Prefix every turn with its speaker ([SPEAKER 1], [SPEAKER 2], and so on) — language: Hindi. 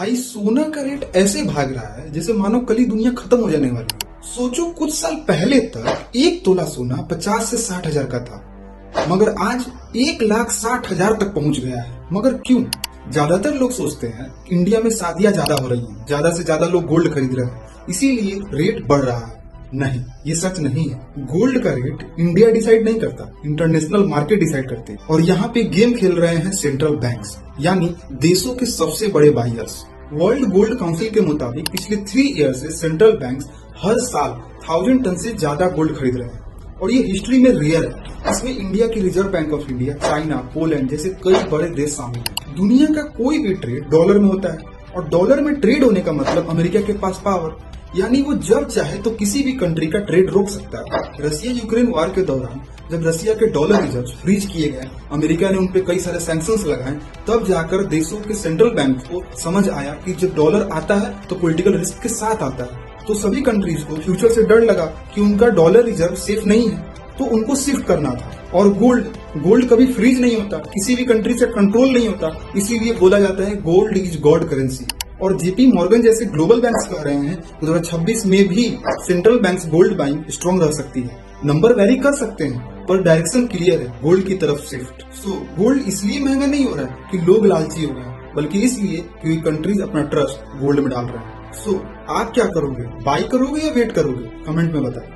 [SPEAKER 1] भाई सोना का रेट ऐसे भाग रहा है जैसे मानो कल ही दुनिया खत्म हो जाने वाली है। सोचो कुछ साल पहले तक 1 तोला सोना 50 से 60 हजार का था, मगर आज 1,60,000 तक पहुंच गया है। मगर क्यों? ज्यादातर लोग सोचते हैं कि इंडिया में शादियां ज्यादा हो रही हैं, ज्यादा से ज्यादा लोग गोल्ड खरीद रहे हैं, इसीलिए रेट बढ़ रहा है। नहीं, ये सच नहीं है। गोल्ड का रेट इंडिया डिसाइड नहीं करता, इंटरनेशनल मार्केट डिसाइड करते हैं। और यहाँ पे गेम खेल रहे हैं सेंट्रल बैंक्स, यानी देशों के सबसे बड़े बायर्स। वर्ल्ड गोल्ड काउंसिल के मुताबिक पिछले 3 ईयर से सेंट्रल बैंक्स हर साल 1000 टन से ज्यादा गोल्ड खरीद रहे हैं, और ये हिस्ट्री में रेयर है। इसमें इंडिया की reserve bank of India, China, Poland जैसे कई बड़े देश शामिल हैं। दुनिया का कोई भी ट्रेड डॉलर में होता है, और डॉलर में ट्रेड होने का मतलब अमेरिका के पास पावर, यानी वो जब चाहे तो किसी भी कंट्री का ट्रेड रोक सकता है। रसिया यूक्रेन वार के दौरान जब रसिया के डॉलर रिजर्व फ्रीज किए गए, अमेरिका ने उनपे कई सारे सैंक्शंस लगाए, तब जाकर देशों के सेंट्रल बैंक को समझ आया कि जब डॉलर आता है तो पॉलिटिकल रिस्क के साथ आता है। तो सभी कंट्रीज को फ्यूचर से डर लगा कि उनका डॉलर रिजर्व सेफ नहीं है, तो उनको शिफ्ट करना था। और गोल्ड कभी फ्रीज नहीं होता, किसी भी कंट्री से कंट्रोल नहीं होता, इसीलिए बोला जाता है गोल्ड इज गॉड करेंसी। और जेपी मॉर्गन जैसे ग्लोबल बैंक्स कह रहे हैं 2026 में भी central banks gold buying strong रह सकती है। नंबर वेरी कर सकते हैं, पर डायरेक्शन क्लियर है, गोल्ड की तरफ शिफ्ट। सो गोल्ड इसलिए महंगा नहीं हो रहा है कि लोग लालची हो गए, बल्कि इसलिए क्योंकि कंट्रीज अपना ट्रस्ट गोल्ड में डाल रहे हैं। सो आप क्या करोगे? बाय करोगे या वेट करोगे? कमेंट में बताएं।